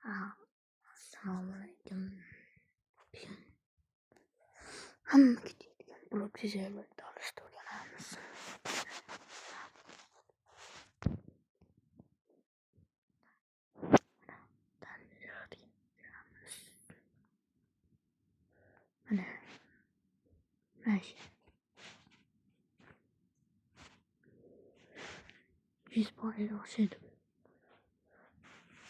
Assalomu alaykum. Hamma ketayotgan blok serverda olishni o'rganamiz. Mana yüz puan olsaydı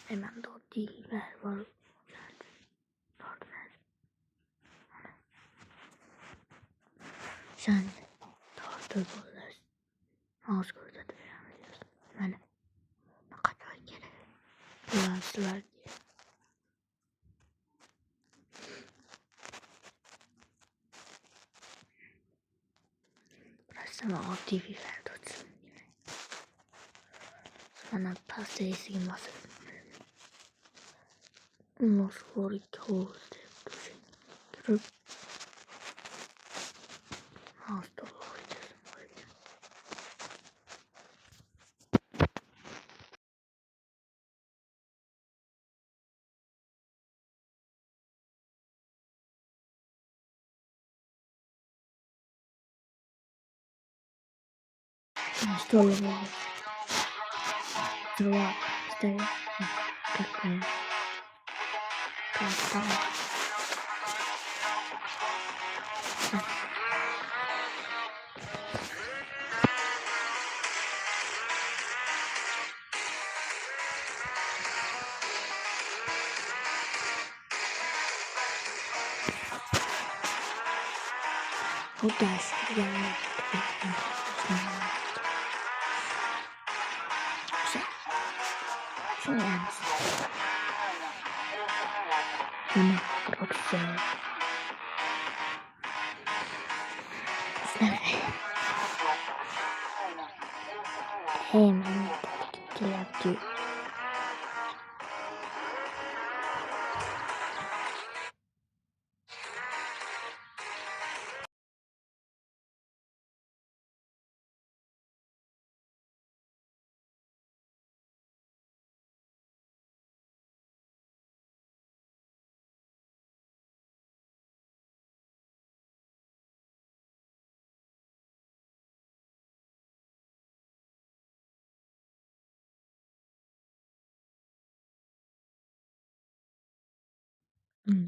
hemen dottiler var. Sen dottu bollar. Az ko'rsatib mana qachon kerak bilasizlar. Sana aktiviteler tutsun. Sana pastayı masası. Nasıl toast yapıyorsun? Kırıp hasta olacağız. Hasta olacağız. Sıra işte kakao. O ders yani. Şimdi bunu bırakacağım. Hemen geldi.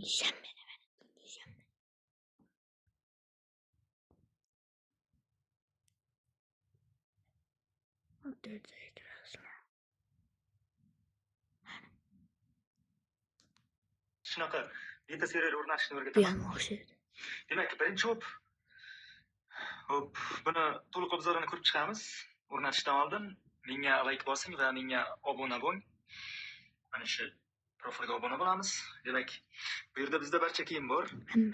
Şembe. Shunaqa beta serial o'rnatishni Bu o'rgataman. ham o'xshaydi. Demak, birinchi hop buni to'liq obzorini ko'rib chiqamiz. O'rnatishdan oldin menga like bosing va menga obuna bo'ling. Mana shu profilga obuna bo'lamiz. Demak, bu yerda bizda barcha kiyim bor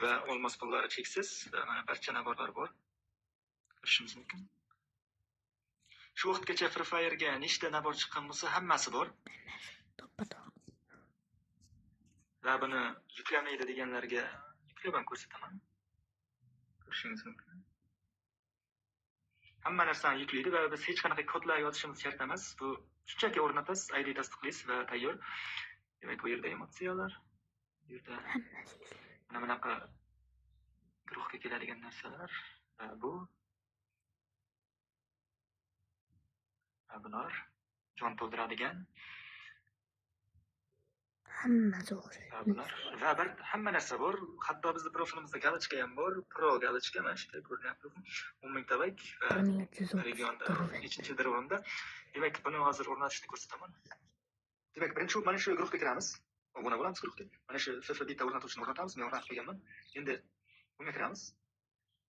va olmos pullari cheksiz va mana barcha naborlar bor. Ko'rishimiz mumkin. Shu vaqtgacha Free Fire'ga nechta nabor chiqqan bo'lsa, hammasi bor. Va buni yuklamaydi deganlarga yuklab ham ko'rsataman. Ko'rishingiz mumkin. Hamma narsani yuklaydi va biz hech qanaqa kodlar yozishimiz shart emas. Bu shunchaki o'rnatasiz, ID tasdiqlaysiz va tayyor. Demak, bu yerda emotsiyalar, bu yerda mana bunaqa guruhga keladigan narsalar va bular jon to'ldiradigan Hammasi o'xshaydi. va bir hamma narsa bor. Hatto bizning profilimizda galochka ham bor. Pro galochka mana shu ko'ryapsiz. 10,000 ta like va regionda 3-dir o'rinda. Demak, buni hozir o'rnatishni ko'rsataman. Demak, birinchi mana shu guruhga kiramiz. Obuna bo'lamiz guruhga. Mana shu FF beta o'rnatuvchini o'rnatamiz. Men o'rnatib qo'yganman. Endi bunga kiramiz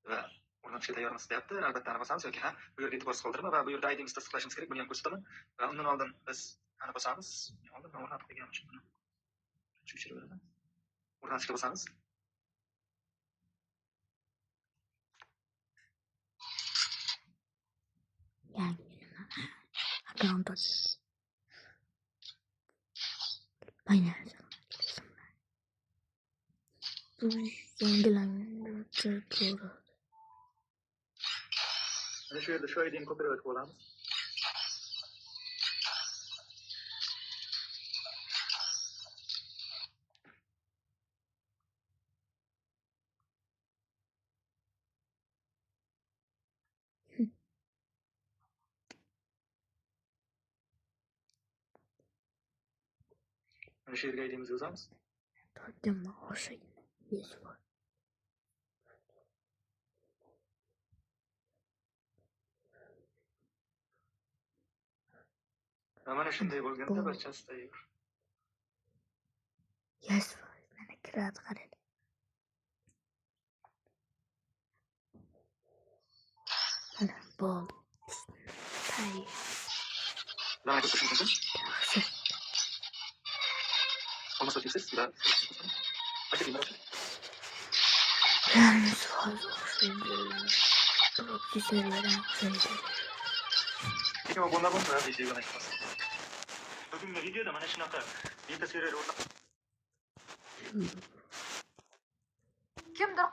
va o'rnatishga tayyormisiz deyapti. Albatta ana bosamiz yoki ha, bu yerda e'tiborsiz qoldirma va bu yerda ID'mizni tasdiqlashimiz kerak. Buni ham ko'rsataman. Va undan oldin biz ana bosamiz. Oldin men o'rnatib qo'yganim uchun buni tushirib beraman. O'rnatishga bosamiz. Account aynen. Bu yangilangan to'g'ri. Mana shu yerda shu ID'ni kopirayotib olamiz. Mana shu yerga aydimiz yozamiz. Tottenham o'sha yes bor. Va mana shunday bo'lganda barchasi tayyor. Yes bor. Mana kiradi qarang. Mana bol. Tayyor. Bilan aytib o'tishim mumkin. Yaxshi. Olmasa o'tasiz va aytib beraman. Yalnız fazla hoşlandı. Proxy serverden şeydi. Lekin bu bundan bo'lsa deyishga aytmas. Bugungi videoda mana shunaqa beta server o'rnatib Kimdir